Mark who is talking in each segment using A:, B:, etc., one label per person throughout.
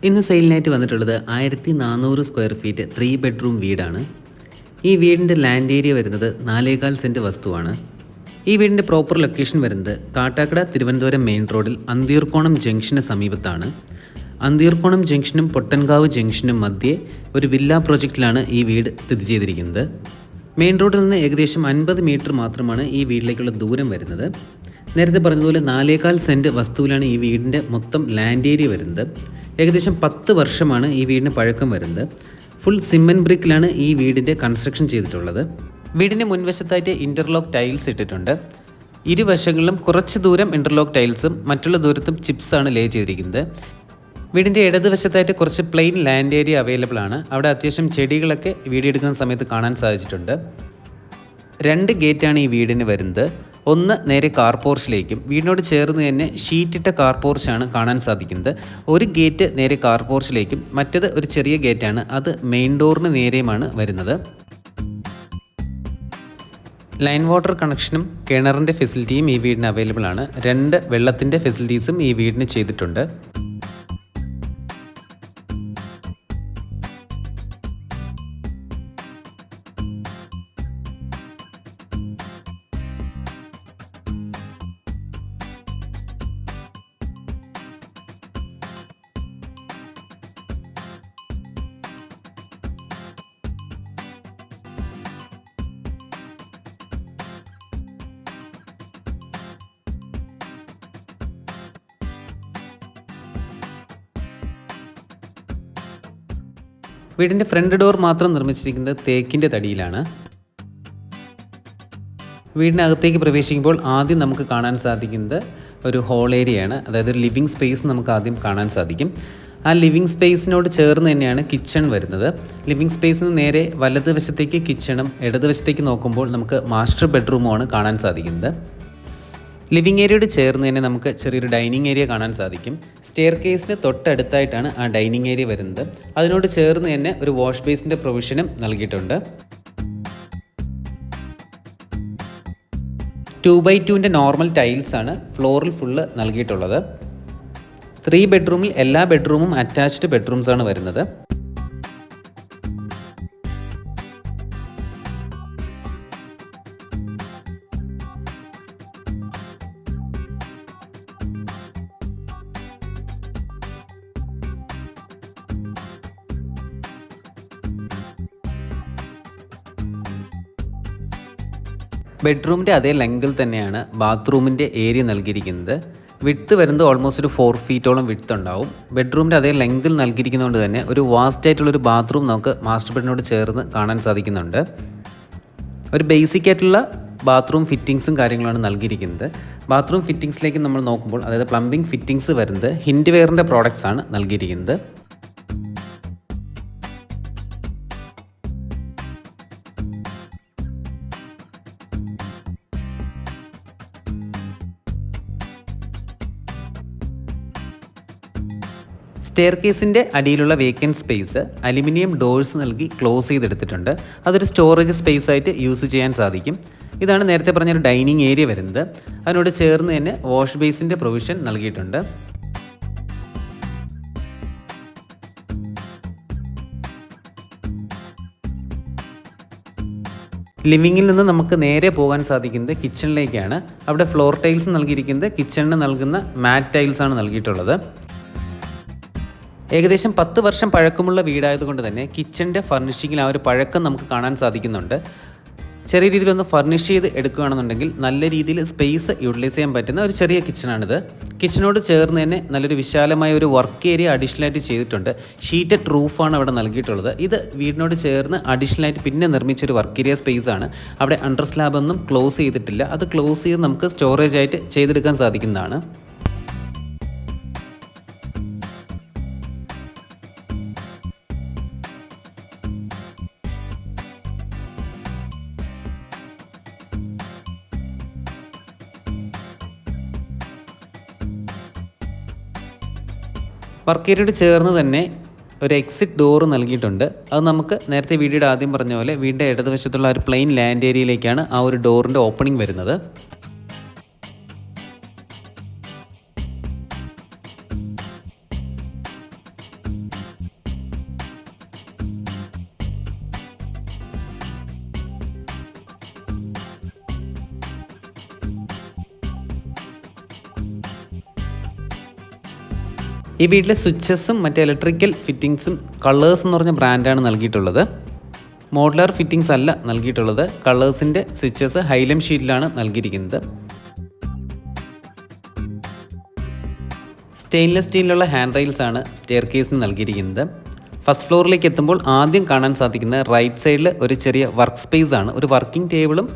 A: ഇന്ന് സെയിലിനായിട്ട് വന്നിട്ടുള്ളത് 1400 square feet 3 bedroom വീടാണ്. ഈ വീടിൻ്റെ ലാൻഡ് ഏരിയ വരുന്നത് 4.25 സെൻറ്റ് വസ്തുവാണ്. ഈ വീടിൻ്റെ പ്രോപ്പർ ലൊക്കേഷൻ വരുന്നത് കാട്ടാക്കട തിരുവനന്തപുരം മെയിൻ റോഡിൽ അന്തിയൂർക്കോണം ജംഗ്ഷന് സമീപത്താണ്. അന്തിയൂർക്കോണം ജംഗ്ഷനും പൊട്ടൻകാവ് ജംഗ്ഷനും മധ്യേ ഒരു വില്ല പ്രോജക്റ്റിലാണ് ഈ വീട് സ്ഥിതി ചെയ്തിരിക്കുന്നത്. മെയിൻ റോഡിൽ നിന്ന് ഏകദേശം 50 മീറ്റർ മാത്രമാണ് ഈ വീട്ടിലേക്കുള്ള ദൂരം വരുന്നത്. നേരത്തെ പറഞ്ഞതുപോലെ 4.25 സെൻറ്റ് വസ്തുവിലാണ് ഈ വീടിൻ്റെ മൊത്തം ലാൻഡ് ഏരിയ വരുന്നത്. ഏകദേശം 10 വർഷമാണ് ഈ വീടിന് പഴക്കം വരുന്നത്. ഫുൾ സിമെൻറ്റ് ബ്രിക്കിലാണ് ഈ വീടിൻ്റെ കൺസ്ട്രക്ഷൻ ചെയ്തിട്ടുള്ളത്. വീടിൻ്റെ മുൻവശത്തായിട്ട് ഇൻ്റർലോക്ക് ടൈൽസ് ഇട്ടിട്ടുണ്ട്. ഇരുവശങ്ങളിലും കുറച്ച് ദൂരം ഇൻ്റർലോക്ക് ടൈൽസും മറ്റുള്ള ദൂരത്തും ചിപ്സാണ് ലേ ചെയ്തിരിക്കുന്നത്. വീടിൻ്റെ ഇടതുവശത്തായിട്ട് കുറച്ച് പ്ലെയിൻ ലാൻഡ് ഏരിയ അവൈലബിൾ ആണ്. അവിടെ അത്യാവശ്യം ചെടികളൊക്കെ വീഡിയോ എടുക്കുന്ന സമയത്ത് കാണാൻ സാധിച്ചിട്ടുണ്ട്. 2 ഗേറ്റാണ് ഈ വീടിന് വരുന്നത്. ഒന്ന് നേരെ കാർ പോർച്ചിലേക്കും വീടിനോട് ചേർന്ന് തന്നെ ഷീറ്റിട്ട കാർ പോർച്ചാണ് കാണാൻ സാധിക്കുന്നത്. ഒരു ഗേറ്റ് നേരെ കാർ പോർച്ചിലേക്കും മറ്റേത് ഒരു ചെറിയ ഗേറ്റാണ്, അത് മെയിൻ ഡോറിന് നേരെയുമാണ് വരുന്നത്. ലൈൻ വാട്ടർ കണക്ഷനും കിണറിൻ്റെ ഫെസിലിറ്റിയും ഈ വീടിന് അവൈലബിൾ ആണ്. 2 വെള്ളത്തിൻ്റെ ഫെസിലിറ്റീസും ഈ വീടിന് ചെയ്തിട്ടുണ്ട്. വീടിൻ്റെ ഫ്രണ്ട് ഡോർ മാത്രം നിർമ്മിച്ചിരിക്കുന്നത് തേക്കിൻ്റെ തടിയിലാണ്. വീടിനകത്തേക്ക് പ്രവേശിക്കുമ്പോൾ ആദ്യം നമുക്ക് കാണാൻ സാധിക്കുന്നത് ഒരു ഹോൾ ഏരിയയാണ്. അതായത് ഒരു ലിവിങ് സ്പേസ് നമുക്ക് ആദ്യം കാണാൻ സാധിക്കും. ആ ലിവിങ് സ്പേസിനോട് ചേർന്ന് തന്നെയാണ് കിച്ചൺ വരുന്നത്. ലിവിങ് സ്പേസിന് നേരെ വലതുവശത്തേക്ക് കിച്ചണും ഇടതുവശത്തേക്ക് നോക്കുമ്പോൾ നമുക്ക് മാസ്റ്റർ ബെഡ്റൂമുമാണ് കാണാൻ സാധിക്കുന്നത്. ലിവിങ് ഏരിയയോട് ചേർന്ന് തന്നെ നമുക്ക് ചെറിയൊരു ഡൈനിങ് ഏരിയ കാണാൻ സാധിക്കും. സ്റ്റെയർ കേസിന് തൊട്ടടുത്തായിട്ടാണ് ആ ഡൈനിങ് ഏരിയ വരുന്നത്. അതിനോട് ചേർന്ന് തന്നെ ഒരു വാഷ് ബേസിൻ്റെ പ്രൊവിഷനും നൽകിയിട്ടുണ്ട്. 2x2 നോർമൽ ടൈൽസ് ആണ് ഫ്ലോറിൽ ഫുള്ള് നൽകിയിട്ടുള്ളത്. 3 ബെഡ്റൂമിൽ എല്ലാ ബെഡ്റൂമും അറ്റാച്ച്ഡ് ബെഡ്റൂംസ് ആണ് വരുന്നത്. ബെഡ്റൂമിൻ്റെ അതേ ലെങ്തിൽ തന്നെയാണ് ബാത്റൂമിൻ്റെ ഏരിയ നൽകിയിരിക്കുന്നത്. വിഡ്ത്ത് വരുന്നത് ഓൾമോസ്റ്റ് ഒരു 4 ഫീറ്റോളം വിഡ്ത്ത് ഉണ്ടാവും. ബെഡ്റൂമിൻ്റെ അതേ ലെങ്തിൽ നൽകിയിരിക്കുന്നതുകൊണ്ട് തന്നെ ഒരു വാസ്റ്റ് ആയിട്ടുള്ളൊരു ബാത്റൂം നമുക്ക് മാസ്റ്റർ ബെഡിനോട് ചേർന്ന് കാണാൻ സാധിക്കുന്നുണ്ട്. ഒരു ബേസിക് ആയിട്ടുള്ള ബാത്റൂം ഫിറ്റിങ്സും കാര്യങ്ങളാണ് നൽകിയിരിക്കുന്നത്. ബാത്റൂം ഫിറ്റിങ്സിലേക്ക് നമ്മൾ നോക്കുമ്പോൾ അതായത് പ്ലംബിംഗ് ഫിറ്റിങ്സ് വരുന്നത് ഹിൻഡ് വെയറിൻ്റെ പ്രോഡക്റ്റ്സ് ആണ് നൽകിയിരിക്കുന്നത്. സ്റ്റെയർ കേസിൻ്റെ അടിയിലുള്ള വേക്കൻറ്റ് സ്പേസ് അലുമിനിയം ഡോഴ്സ് നൽകി ക്ലോസ് ചെയ്തെടുത്തിട്ടുണ്ട്. അതൊരു സ്റ്റോറേജ് സ്പേസ് ആയിട്ട് യൂസ് ചെയ്യാൻ സാധിക്കും. ഇതാണ് നേരത്തെ പറഞ്ഞൊരു ഡൈനിങ് ഏരിയ വരുന്നത്. അതിനോട് ചേർന്ന് തന്നെ വാഷ് ബേസിൻ്റെ പ്രൊവിഷൻ നൽകിയിട്ടുണ്ട്. ലിവിങ്ങിൽ നിന്ന് നമുക്ക് നേരെ പോകാൻ സാധിക്കുന്നത് കിച്ചണിലേക്കാണ്. അവിടെ ഫ്ലോർ ടൈൽസ് നൽകിയിരിക്കുന്നത് കിച്ചണിന് നൽകുന്ന മാറ്റ് ടൈൽസ് ആണ് നൽകിയിട്ടുള്ളത്. ഏകദേശം 10 വർഷം പഴക്കമുള്ള വീടായതുകൊണ്ട് തന്നെ കിച്ചണിൻ്റെ ഫർണിഷിങ്ങിൽ ആ ഒരു പഴക്കം നമുക്ക് കാണാൻ സാധിക്കുന്നുണ്ട്. ചെറിയ രീതിയിലൊന്ന് ഫർണിഷ് ചെയ്ത് എടുക്കുകയാണെന്നുണ്ടെങ്കിൽ നല്ല രീതിയിൽ സ്പേസ് യൂട്ടിലൈസ് ചെയ്യാൻ പറ്റുന്ന ഒരു ചെറിയ കിച്ചണാണിത്. കിച്ചണോട് ചേർന്ന് തന്നെ നല്ലൊരു വിശാലമായ ഒരു വർക്ക് ഏരിയ അഡീഷണലായിട്ട് ചെയ്തിട്ടുണ്ട്. ഷീറ്റഡ് റൂഫാണ് അവിടെ നൽകിയിട്ടുള്ളത്. ഇത് വീടിനോട് ചേർന്ന് അഡീഷണലായിട്ട് പിന്നെ നിർമ്മിച്ചൊരു വർക്ക് ഏരിയ സ്പേസ് ആണ്. അവിടെ അണ്ടർ സ്ലാബൊന്നും ക്ലോസ് ചെയ്തിട്ടില്ല. അത് ക്ലോസ് ചെയ്ത് നമുക്ക് സ്റ്റോറേജ് ആയിട്ട് ചെയ്തെടുക്കാൻ സാധിക്കുന്നതാണ്. വർക്ക് ഏരിയയോട് ചേർന്ന് തന്നെ ഒരു എക്സിറ്റ് ഡോറ് നൽകിയിട്ടുണ്ട്. അത് നമുക്ക് നേരത്തെ വീഡിയോയുടെ ആദ്യം പറഞ്ഞ പോലെ വീടിൻ്റെ ഇടതുവശത്തുള്ള ഒരു പ്ലെയിൻ ലാൻഡ് ഏരിയയിലേക്കാണ് ആ ഒരു ഡോറിൻ്റെ ഓപ്പണിംഗ് വരുന്നത്. ഈ വീട്ടിലെ സ്വിച്ചസും മറ്റ് ഇലക്ട്രിക്കൽ ഫിറ്റിങ്സും കളേഴ്സ് എന്ന് പറഞ്ഞ ബ്രാൻഡാണ് നൽകിയിട്ടുള്ളത്. മോഡുലാർ ഫിറ്റിങ്സ് അല്ല നൽകിയിട്ടുള്ളത്. കളേഴ്സിൻ്റെ സ്വിച്ചസ് ഹൈലം ഷീറ്റിലാണ് നൽകിയിരിക്കുന്നത്. സ്റ്റെയിൻലെസ് സ്റ്റീലിലുള്ള ഹാൻഡ് റെയിൽസ് ആണ് സ്റ്റെയർ കേസിന് നൽകിയിരിക്കുന്നത്. ഫസ്റ്റ് ഫ്ലോറിലേക്ക് എത്തുമ്പോൾ ആദ്യം കാണാൻ സാധിക്കുന്ന റൈറ്റ് സൈഡിൽ ഒരു ചെറിയ വർക്ക് സ്പേസ് ആണ്. ഒരു വർക്കിംഗ് ടേബിളും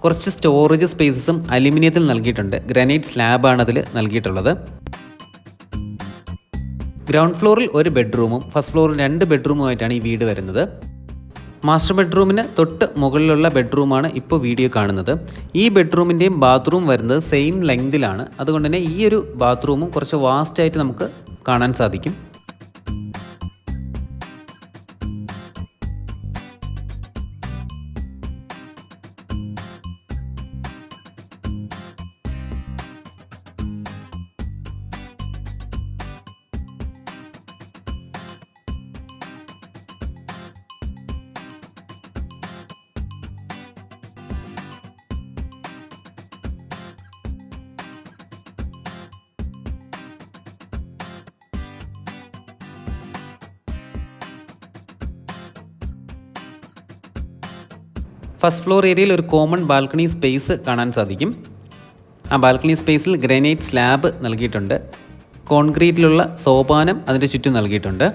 A: കുറച്ച് സ്റ്റോറേജ് സ്പേസസും അലുമിനിയത്തിൽ നൽകിയിട്ടുണ്ട്. ഗ്രാനൈറ്റ് സ്ലാബാണ് അതിൽ നൽകിയിട്ടുള്ളത്. ഗ്രൗണ്ട് ഫ്ലോറിൽ ഒരു ബെഡ്റൂമും ഫസ്റ്റ് ഫ്ലോറിൽ 2 ബെഡ്റൂമുമായിട്ടാണ് ഈ വീട് വരുന്നത്. മാസ്റ്റർ ബെഡ്റൂമിന് തൊട്ട് മുകളിലുള്ള ബെഡ്റൂമാണ് ഇപ്പോൾ വീഡിയോ കാണുന്നത്. ഈ ബെഡ്റൂമിൻ്റെയും ബാത്റൂം വരുന്നത് സെയിം ലെങ്തിലാണ്. അതുകൊണ്ട് തന്നെ ഈ ഒരു ബാത്റൂമും കുറച്ച് വാസ്റ്റായിട്ട് നമുക്ക് കാണാൻ സാധിക്കും. ഫസ്റ്റ് ഫ്ലോർ ഏരിയയിൽ ഒരു കോമൺ ബാൽക്കണി സ്പേസ് കാണാൻ സാധിക്കും. ആ ബാൽക്കണി സ്പേസിൽ ഗ്രാനൈറ്റ് സ്ലാബ് നൽകിയിട്ടുണ്ട്. കോൺക്രീറ്റിലുള്ള സോപാനം അതിൻ്റെ ചുറ്റും നൽകിയിട്ടുണ്ട്.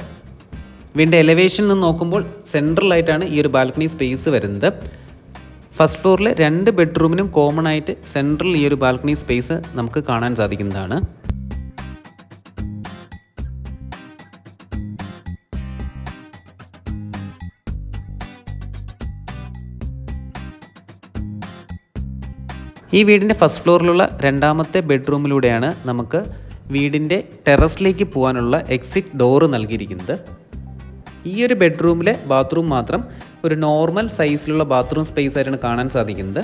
A: വീടിൻ്റെ എലവേഷനിൽ നിന്ന് നോക്കുമ്പോൾ സെൻട്രലായിട്ടാണ് ഈ ഒരു ബാൽക്കണി സ്പേസ് വരുന്നത്. ഫസ്റ്റ് ഫ്ലോറിൽ 2 ബെഡ്റൂമിനും കോമൺ ആയിട്ട് സെൻട്രൽ ഈ ഒരു ബാൽക്കണി സ്പേസ് നമുക്ക് കാണാൻ സാധിക്കുന്നതാണ്. ഈ വീടിൻ്റെ ഫസ്റ്റ് ഫ്ലോറിലുള്ള 2ാമത്തെ ബെഡ്റൂമിലൂടെയാണ് നമുക്ക് വീടിൻ്റെ ടെറസിലേക്ക് പോകാനുള്ള എക്സിറ്റ് ഡോറ് നൽകിയിരിക്കുന്നത്. ഈ ഒരു ബെഡ്റൂമിലെ ബാത്റൂം മാത്രം ഒരു നോർമൽ സൈസിലുള്ള ബാത്റൂം സ്പേസ് ആയിട്ടാണ് കാണാൻ സാധിക്കുന്നത്.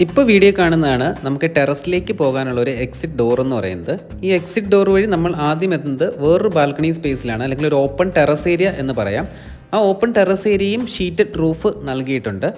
A: ഇപ്പോൾ വീഡിയോ കാണുന്നതാണ് നമുക്ക് ടെറസിലേക്ക് പോകാനുള്ള ഒരു എക്സിറ്റ് ഡോർ എന്ന് പറയുന്നത്. ഈ എക്സിറ്റ് ഡോർ വഴി നമ്മൾ ആദ്യം എത്തുന്നത് വേറൊരു ബാൽക്കണി സ്പേസിലാണ്, അല്ലെങ്കിൽ ഒരു ഓപ്പൺ ടെറസ് ഏരിയ എന്ന് പറയാം. ആ ഓപ്പൺ ടെറസ് ഏരിയയും ഷീറ്റഡ് റൂഫ് നൽകിയിട്ടുണ്ട്.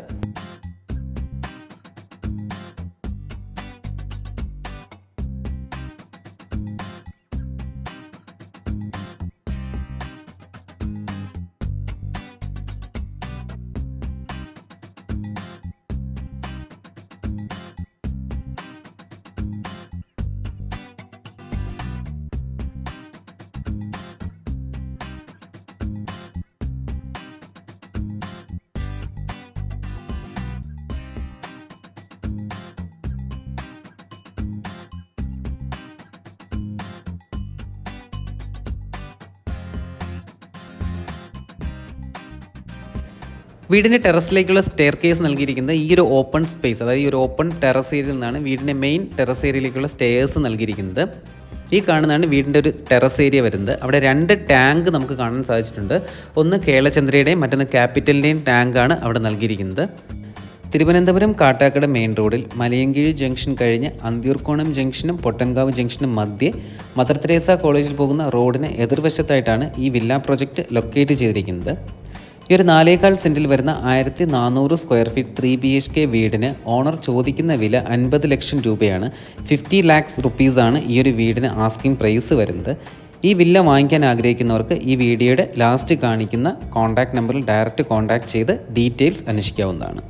A: വീടിൻ്റെ ടെറസിലേക്കുള്ള സ്റ്റെയർ കേസ് നൽകിയിരിക്കുന്നത് ഈ ഒരു ഓപ്പൺ സ്പേസ്, അതായത് ഈ ഒരു ഓപ്പൺ ടെറസ് ഏരിയയിൽ നിന്നാണ് വീടിൻ്റെ മെയിൻ ടെറസ് ഏരിയയിലേക്കുള്ള സ്റ്റെയർസ് നൽകിയിരിക്കുന്നത്. ഈ കാണുന്നതാണ് വീടിൻ്റെ ഒരു ടെറസ് ഏരിയ വരുന്നത്. അവിടെ 2 ടാങ്ക് നമുക്ക് കാണാൻ സാധിച്ചിട്ടുണ്ട്. ഒന്ന് കേളചന്ദ്രയുടെയും മറ്റൊന്ന് ക്യാപിറ്റലിൻ്റെയും ടാങ്കാണ് അവിടെ നൽകിയിരിക്കുന്നത്. തിരുവനന്തപുരം കാട്ടാക്കട മെയിൻ റോഡിൽ മലയൻകീഴ് ജംഗ്ഷൻ കഴിഞ്ഞ് അന്തിയൂർക്കോണം ജംഗ്ഷനും പൊട്ടൻകാവ് ജംഗ്ഷനും മധ്യേ മദർ തെരേസ കോളേജിൽ പോകുന്ന റോഡിന് എതിർവശത്തായിട്ടാണ് ഈ വില്ല പ്രൊജക്റ്റ് ലൊക്കേറ്റ് ചെയ്തിരിക്കുന്നത്. ഈ ഒരു 4.25 സെൻറ്റിൽ വരുന്ന 1400 സ്ക്വയർ ഫീറ്റ് 3 BHK വീടിന് ഓണർ ചോദിക്കുന്ന വില 50 ലക്ഷം രൂപയാണ്. 50 lakhs റുപ്പീസാണ് ഈ ഒരു വീടിന് ആസ്കിംഗ് പ്രൈസ് വരുന്നത്. ഈ വില്ല വാങ്ങിക്കാൻ ആഗ്രഹിക്കുന്നവർക്ക് ഈ വീഡിയോയുടെ ലാസ്റ്റ് കാണിക്കുന്ന കോൺടാക്റ്റ് നമ്പറിൽ ഡയറക്റ്റ് കോൺടാക്റ്റ് ചെയ്ത് ഡീറ്റെയിൽസ് അന്വേഷിക്കാവുന്നതാണ്.